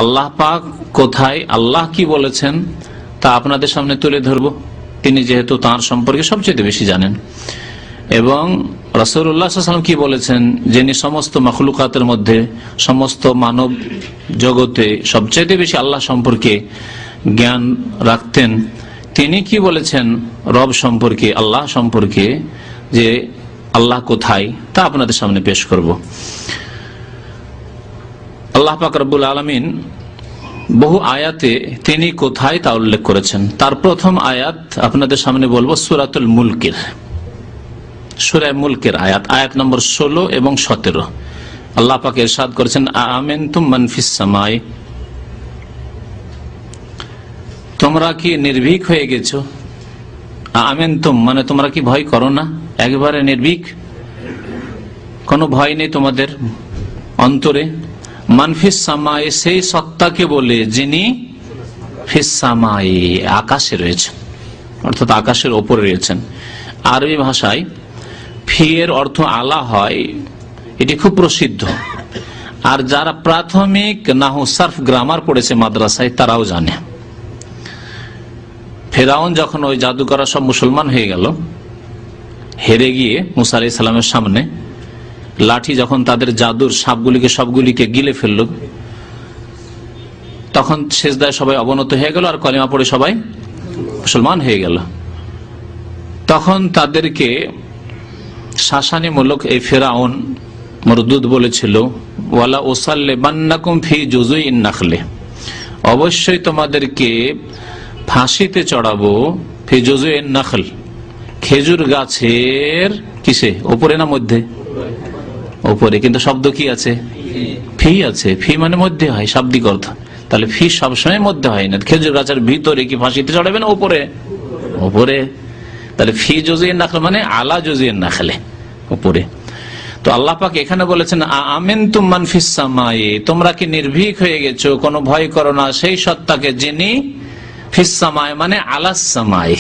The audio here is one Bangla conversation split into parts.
আল্লাহ পাক কোথায়, আল্লাহ কি বলেছেন তা আপনাদের সামনে তুলে ধরব। তিনি যেহেতু তাঁর সম্পর্কে সবচেয়ে বেশি জানেন, এবং রাসূলুল্লাহ সাল্লাল্লাহু আলাইহি ওয়াসাল্লাম কি বলেছেন, যিনি সমস্ত মাখলুকাতের মধ্যে, সমস্ত মানব জগতে সবচেয়ে বেশি আল্লাহ সম্পর্কে জ্ঞান রাখতেন, তিনি কি বলেছেন রব সম্পর্কে, আল্লাহ সম্পর্কে, যে আল্লাহ কোথায় তা আপনাদের সামনে পেশ করব। আল্লাহ পাক রব্বুল আলামিন বহু আয়াতে তিনি কোথায় তা উল্লেখ করেছেন। তার প্রথম আয়াত আপনাদের সামনে বলবো সূরাতুল মুলকের, সূরা মুলকের আয়াত নম্বর 16 এবং 17। আল্লাহ পাক ইরশাদ করেছেন, আ'আমিনতুম মান ফিস সামাই, তোমরা কি নির্ভীক হয়ে গেছো। আ'আমিনতুম মানে তোমরা কি ভয় করো না, একবারে নির্ভীক, কোনো ভয় নেই তোমাদের অন্তরে। মান ফিস সামাই সেই সত্তাকে বলে যিনি ফিস সামাই আকাশে রয়েছেন, অর্থাৎ আকাশের ওপরে রয়েছেন। আরবি ভাষায় ফি এর অর্থ আলা হয়, এটি খুব প্রসিদ্ধ। আর যারা প্রাথমিক নাহু সারফ গ্রামার পড়েছে মাদ্রাসায় তারাও জানে। ফেরাউন যখন ওই জাদুকররা সব মুসলমান হয়ে গেল, হেরে গিয়ে মুসা আলাইহিস সালামের সামনে লাঠি যখন তাদের জাদুর সাপগুলিকে সবগুলিকে গিলে ফেলল, তখন সেজদায় সবাই অবনত হয়ে গেল আর কলিমা পড়ে সবাই মুসলমান হয়ে গেল। তখন তাদেরকে শাসানিমূলক এই ফেরাউন মরদুদ বলেছিল, ওয়ালা উসাল্লিবান্নাকুম ফি জুযুইন নাখলে, অবশ্যই তোমাদেরকে ফাঁসিতে চড়াবো, ফি জুযুইন নাখল, খেজুর গাছের কিসে, উপরে না মধ্যে, উপরে, কিন্তু শব্দ কি আছে, ফি আছে, ফি মানে মধ্যে হয় শাব্দিক অর্থ। তাহলে ফি সবসময় মধ্যে হয় না, খেজুর গাছের ভিতরে কি ফাঁসিতে চড়াবে না উপরে, উপরে। তাহলে ফি জুযুইন নাখল মানে আলা জুযুইন নাখলে, উপরে। তো আল্লাহ পাক এখানে বলেছেন, আ'আমিনতুম মান ফিস সামাই, তোমরা কি নির্ভীক হয়ে গেছো, কোনো ভয় করো না সেই সত্তাকে যিনি ফিস সামাই মানে আলাস সামাই,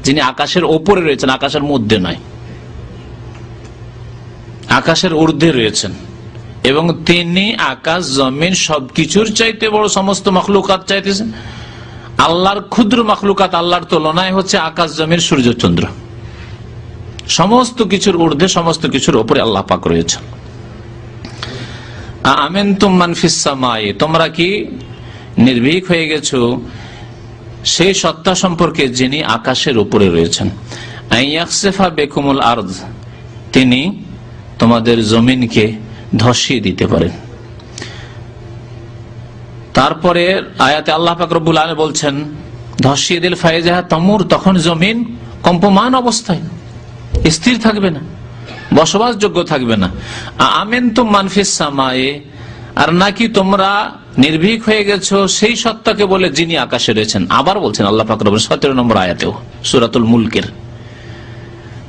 যিনি আকাশের ওপরে রয়েছেন, আকাশের মধ্যে নয়, আকাশের ঊর্ধ্বে রয়েছেন। এবং তিনি আকাশ জমিন সবকিছুর চাইতে বড়, সমস্ত মাখলুকাত চাইতেছেন। আল্লাহর ক্ষুদ্র মাখলুকাত আল্লাহর তুলনায় হচ্ছে আকাশ জমিন সূর্য চন্দ্র, সমস্ত কিছুর ঊর্ধ্বে, সমস্ত কিছুর উপরে আল্লাহ পাক রয়েছেন। আ'আমিনতুম মান ফিস সামাই, তোমরা কি নির্ভীক হয়ে গেছো সেই সত্তা সম্পর্কে যিনি আকাশের উপরে রয়েছেন। আইয়াখসিফা বিকুমুল আরদ, তিনি তোমাদের জমিনকে ধসিয়ে দিতে পারেন। তারপরে আয়াতে আল্লাহ পাক রব্বুল আলামিন বলছেন, ধসিয়ে দিল ফাইজাহা তামুর, তখন জমিন কম্পমান অবস্থায় স্থির থাকবে না, বসবাসযোগ্য থাকবে না। আ'আমিনতুম মান ফিস সামাই, আর নাকি তোমরা নির্ভীক হয়ে গেছো সেই সত্তাকে বলে যিনি আকাশে রয়েছেন। আবার বলছেন আল্লাহ পাক রব্বুল 17 নম্বর আয়াতেও সূরাতুল মুলকের,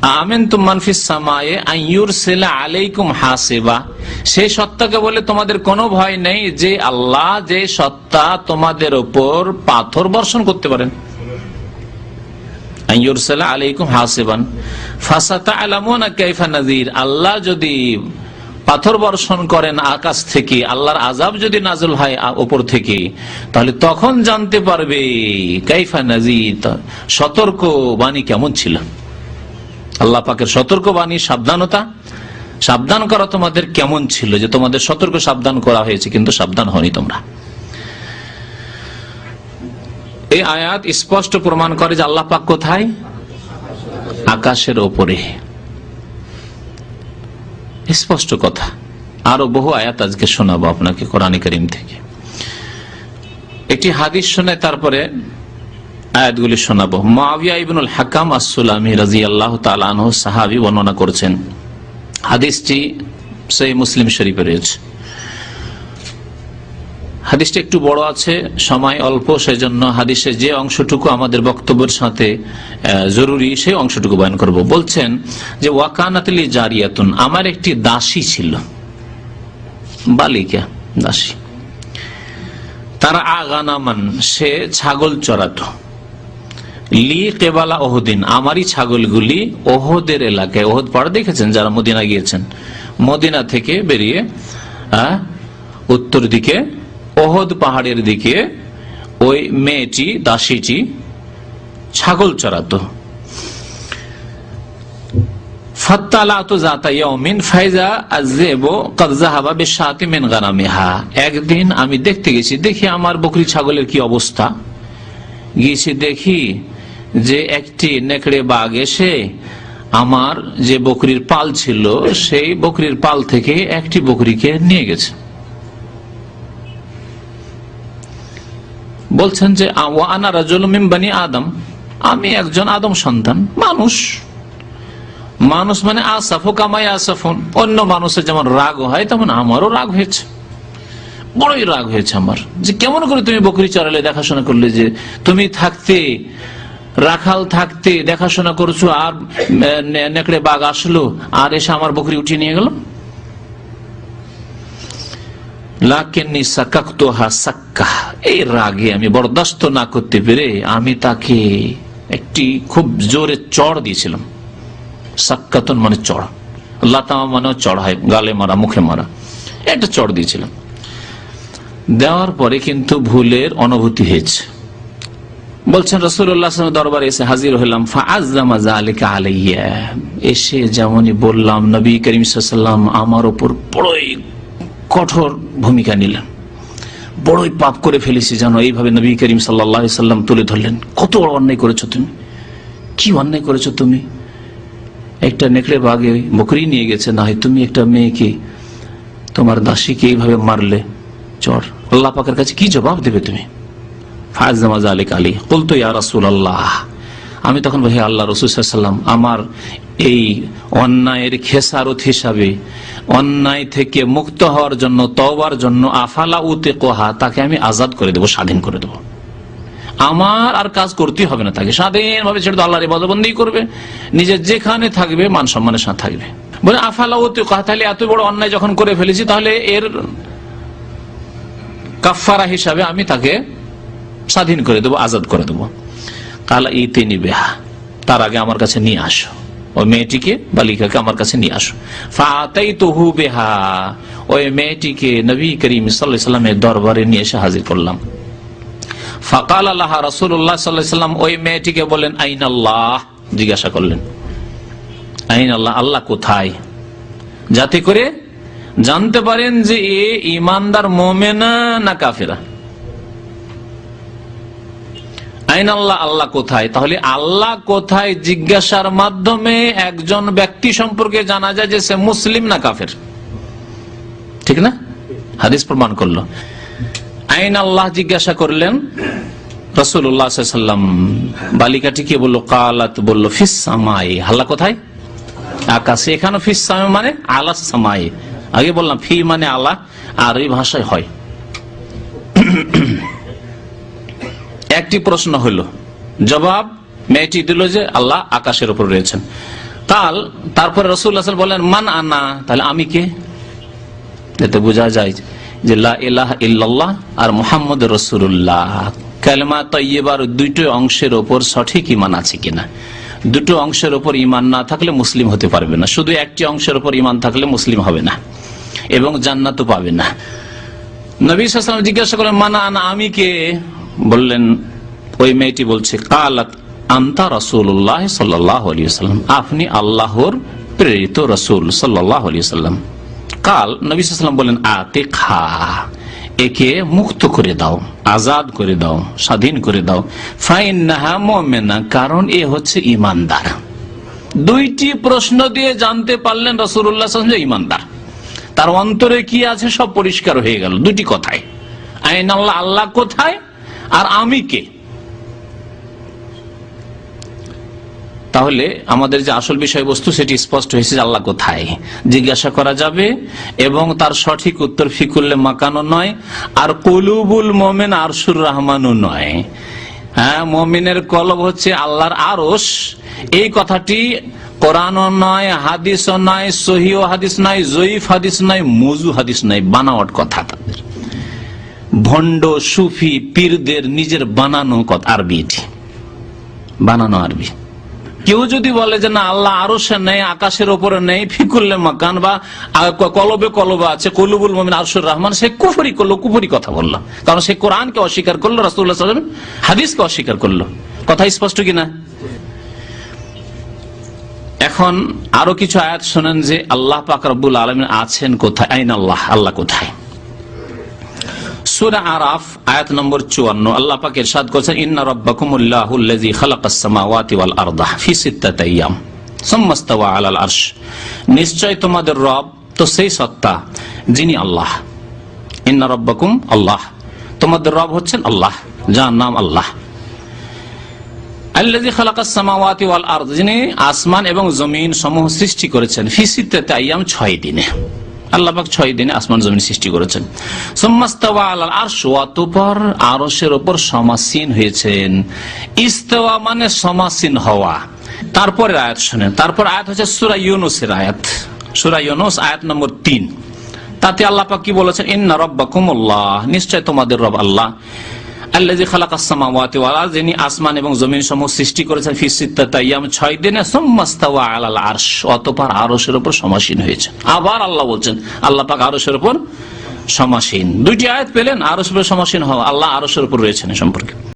আ'আমিনতুম মান ফিস সামাই আন ইউরসিলা আলাইকুম হাসিবা, সেই সত্তাকে বলে তোমাদের কোনো ভয় নেই যে আল্লাহ, যে সত্তা তোমাদের উপর পাথর বর্ষণ করতে পারেন। আন ইউরসিলা আলাইকুম হাসিবান ফাসাতা'লামুনা কাইফা নাযির, আল্লাহ যদি পাথর বর্ষণ করেন আকাশ থেকে, আল্লাহর আযাব যদি নাযিল হয় উপর থেকে, তাহলে তখন জানতে পারবে কাইফা নাযির, সতর্ক বাণী কেমন ছিল। আল্লাহ পাকের সতর্ক বাণী, সাবধানতা, সাবধান করা তোমাদের কেমন ছিল, যে তোমাদের সতর্ক সাবধান করা হয়েছে কিন্তু সাবধান হওনি তোমরা। এই আয়াত স্পষ্ট প্রমাণ করে যে আল্লাহ পাক কোথায়, আকাশের ওপরে, স্পষ্ট কথা। আরো বহু আয়াত আজকে শোনাবো আপনাকে কোরআন কারীম থেকে। একটি হাদিস শুনে তারপরে আয়াতগুলি শোনাবো। মুআবিয়া ইবনুল হাকাম আস-সুলামি রাদিয়াল্লাহু তাআলা আনহু সাহাবী বর্ণনা করেছেন, হাদিসটি সহিহ মুসলিম শরীফে রয়েছে। হাদিসটি একটু বড় আছে, সময় অল্প, সেজন্য হাদিসের যে অংশটুকু আমাদের বক্তব্যের সাথে জরুরি সেই অংশটুকু বয়ান করব। বলছেন যে ওয়াকানাত লি জারিয়াতুন, আমার একটি দাসী ছিল, বালিকা দাসী। তারা আগানামান, সে ছাগল চড়াতো, লি কেবালা ওহদিন, আমারই ছাগলগুলি ওহদের এলাকায়, ওহদ পাড় দেখেছেন যারা মদিনা গিয়েছেন, মদিনা থেকে বেরিয়ে উত্তর দিকে ওহদ পাহাড়ের দিকে ওই মেয়েটি, দাসীটি ছাগল চড়াতো। একদিন আমি দেখতে গেছি, দেখি আমার বকরি ছাগলের কি অবস্থা। গিয়েছি, দেখি যে একটি নেকড়ে বাঘ এসে আমার যে বকরির পাল ছিল সেই বকরির পাল থেকে একটি বকরিকে নিয়ে গেছে। বলছেন যে আনা রাজুলুম মিন বানি আদম, আমি একজন আদম সন্তান মানুষ। মানুষ মানে আসাফু কামাই আসাফুন, অন্য মানুষের যেমন রাগ হয় তেমন আমারও রাগ হয়েছে, বড়ই রাগ হয়েছে আমার, যে কেমন করে তুমি বকরি চড়ালে, দেখাশোনা করলে, যে তুমি থাকতে, রাখাল থাকতে দেখাশোনা করছো, আর নেকড়ে বাঘ আসলো আর এসে আমার বকরি উঠিয়ে নিয়ে গেল। লাকিন্নী সাকাকতুহা সাক্কা, এই রাগে আমি বরদাস্ত না করতে পেরে আমি তাকে একটি খুব জোরে চড় দিয়েছিলাম। সাক্কাতুন মানে চড়, লাতামা মানেও চড় হয়, গালে মারা, মুখে মারা, একটা চড় দিয়েছিলাম। দেওয়ার পরে কিন্তু ভুলের অনুভূতি হয়েছে। বলছেন রাসূলুল্লাহ সাল্লাল্লাহু আলাইহি ওয়াসাল্লাম দরবারে এসে হাজির হলাম। ফাআযযামা যালিকা আলাইয়া, এসে যেমনই বললাম নবী করিম সাল্লাল্লাহু আলাইহি ওয়াসাল্লাম আমার উপর বড়ই কঠোর ভূমিকা নিলেন। বড়ই পাপ করে ফেলেছি জানো, এইভাবে নবী করিম সাল্লাল্লাহু আলাইহি ওয়াসাল্লাম তুলে ধরলেন। কত বড় অন্যায় করেছো তুমি, কি অন্যায় করেছো তুমি। একটা নেকড়ে বাঘে বকরি নিয়ে গেছে, না হয় তুমি একটা মেয়েকে, তোমার দাসীকে এইভাবে মারলে, চর। আল্লাহ পাকের কাছে কি জবাব দেবে তুমি। ফাযযামা যালিকা আলী কুলতু ইয়া রাসূলুল্লাহ, আমি তখন বলি, হে আল্লাহ রাসূল সাল্লাল্লাহু আলাইহি ওয়াসাল্লাম, আমার এই অন্যায়ের খেসারত হিসাবে, অন্যায় থেকে মুক্ত হওয়ার জন্য, তওবার জন্য, আফালা উতিকুহা, তাকে আমি আজাদ করে দেব, স্বাধীন করে দেব। আমার আর কাজ করতেই হবে না, তাকে স্বাধীনভাবে ছেড়ে দেব, আল্লাহর ইবাদতবন্দি করবে, নিজের যেখানে থাকবে মান সম্মানের সাথে থাকবে। বলে আফালা উতিকুহা, তাহলে এত বড় অন্যায় যখন করে ফেলেছি, তাহলে এর কাফারা হিসাবে আমি তাকে স্বাধীন করে দেবো, আজাদ করে দেবো। কালা ইতিনি বিহা, তার আগে আমার কাছে নিয়ে আসো, ওই মেয়েটিকে, বালিকাকে আমার কাছে নিয়ে আসো। ফাআতাইতুহু বিহা, ওই মেয়েটিকে নবী করিম সাল্লাল্লাহু আলাইহি ওয়াসাল্লামের দরবারে নিয়ে এসে হাজির করলাম। ফাকালা লাহা রাসূলুল্লাহ সাল্লাল্লাহু আলাইহি ওয়াসাল্লাম, ওই মেয়েটিকে বলেন আইনাল্লাহ, জিজ্ঞাসা করলেন আইনাল্লাহ, আল্লাহ কোথায়, যাতে করে জানতে পারেন যে এ ঈমানদার মুমিনা না কাফেরা। আইনাল্লাহ, আল্লাহ কোথায়। তাহলে আল্লাহ কোথায় জিজ্ঞাসার মাধ্যমে একজন ব্যক্তি সম্পর্কে জানা যায় যে সে মুসলিম না কাফের, ঠিক না। হাদিস প্রমাণ করলো। আইনাল্লাহ জিজ্ঞাসা করলেন রাসূলুল্লাহ সাল্লাল্লাহু আলাইহি ওয়াসাল্লাম। বালিকাটি কি বললো, কালাত, বললো ফিস সামাই, আল্লাহ কোথায়, আকাশে। এখানে ফিস সামাই মানে আলাস সামাই, আগে বললাম ফি মানে আল্লাহ, আরবি ভাষায় হয়। একটি প্রশ্ন হলো, জবাব মেয়েটি দিল যে আল্লাহ আকাশের উপর রয়েছেন। তারপরে রাসূলুল্লাহ সাল্লাল্লাহু আলাইহি ওয়াসাল্লাম বলেন মান আনা, তাহলে আমি কে। এতে বোঝা যায় যে লা ইলাহা ইল্লাল্লাহ আর মুহাম্মদুর রাসূলুল্লাহ কালেমা তাইয়্যিবার দুটো অংশের উপর সঠিক ঈমান আছে কিনা। দুটো অংশের উপর ঈমান না থাকলে মুসলিম হতে পারবে না, শুধু একটি অংশের উপর ঈমান থাকলে মুসলিম হবে না এবং জান্নাতও পাবে না। নবী সাল্লাল্লাহু আলাইহি ওয়াসাল্লাম জিজ্ঞাসা করলেন মান আনা, আমি কে। বললেন, ওই মেয়েটি বলছে কালাত আনতা রাসূলুল্লাহ সাল্লাল্লাহু আলাইহি ওয়াসাল্লাম, আপনি আল্লাহর প্রেরিত রাসূল সাল্লাল্লাহু আলাইহি ওয়াসাল্লাম। কাল নবী সাল্লাল্লাহু আলাইহি ওয়াসাল্লাম বলেন আতিকহা, একে মুক্ত করে দাও, আজাদ করে দাও, স্বাধীন করে দাও। ফাইন্নাহা মুমিনা, কারণ এ হচ্ছে ঈমানদার। দুইটি প্রশ্ন দিয়ে জানতে পারলেন রাসূলুল্লাহ সাল্লাল্লাহু আলাইহি ওয়াসাল্লাম ঈমানদার, তার অন্তরে কি আছে সব পরিষ্কার হয়ে গেল দুটি কথায়। আইনাল্লাহ, আল্লাহ কোথায়, আর আমি কে। তাহলে আমাদের যে আসল বিষয়বস্তু সেটি স্পষ্ট হয়েছে, আল্লাহ কোথায় জিজ্ঞাসা করা যাবে এবং তার সঠিক উত্তর ফিকুল্লে মাকানো নয়, আর কুলুবুল মুমিন আরশুর রহমানও নয়। হ্যাঁ, মুমিনের কলব হচ্ছে আল্লাহর আরশ, এই কথাটি কোরআনও নয়, হাদিসও নয়, সহিহ হাদিস নয়, জয়ীফ হাদিস নয়, মওযু হাদিস নয়, বানাওয়াট কথা, তাদের ভণ্ড সুফি পীরদের নিজের বানানো কথা, আরবি, এটি বানানো আরবি। কেউ যদি বলে যে না আল্লাহ আরশে নেই, আকাশের উপরে নেই, ফিকুল্লে মাকান বা কলবে কলবে আছে, কলুবুল মুমিন আরশুর রহমান, সে কুফরি করলো, কুফরি কথা বললো। কারণ সে কোরআনকে অস্বীকার করলো, রাসূলুল্লাহ সাল্লাল্লাহু আলাইহি ওয়াসাল্লাম হাদিসকে অস্বীকার করলো। কথা স্পষ্ট কিনা? এখন আরো কিছু আয়াত শোনেন যে আল্লাহ পাক রব্বুল আলামিন আছেন কোথায়, আইন আল্লাহ, আল্লাহ কোথায়। সূরা আরাফ আয়াত নম্বর 54 আল্লাহ পাক ইরশাদ করেছেন, ইন্না রাব্বাকুমুল্লাহুল্লাযী খালাকাস সামাওয়াতি ওয়াল আরদা ফি সিত্তাতি আইয়াম সুম্মা ইসতাওয়া আলাল আরশ। নিশ্চয় তোমাদের রব তো সেই সত্তা যিনি আল্লাহ। ইন্না রাব্বাকুম আল্লাহ, তোমাদের রব হচ্ছেন আল্লাহ, যার নাম আল্লাহ। আল্লাযী খালাকাস সামাওয়াতি ওয়াল আরদ, যিনি আসমান এবং জমিন সমূহ সৃষ্টি করেছেন, ফি সিত্তাতি আইয়াম 6 দিনে। আল্লাহ পাক 6 দিনে আসমান জমিন সৃষ্টি করেছেন। সুম্মা ইসতাওয়া আলাল আরশ, অতঃপর আরশের উপর সমাসীন হয়েছেন। ইস্তাওয়া মানে সমাসীন হওয়া। তারপরে আয়াত শুনেন, তারপর আয়াত হচ্ছে সূরা ইউনূসের আয়াত, সূরা ইউনূস আয়াত নম্বর 3। তাতে আল্লাহ পাক কি বলেছেন, ইন্না রাব্বাকুমুল্লাহ, নিশ্চয় তোমাদের রব আল্লাহ, আল্লাযী খালাকাস সামাওয়াতি ওয়াল আরদ, যিনি আসমান এবং জমিন সমূহ সৃষ্টি করেছেন, ফি সিত্তাতি আইয়াম 6 দিনে, সুম্মা ইসতাওয়া আলাল আরশ, অতঃপর আরশের উপর সমাসীন হয়েছে। আবার আল্লাহ বলছেন আল্লাহ পাক আরশের উপর সমাসীন। দুইটি আয়াত পেলেন, আরশের উপর সমাসীন হওয়া, আল্লাহ আরশের উপর রয়েছেন সম্পর্কে।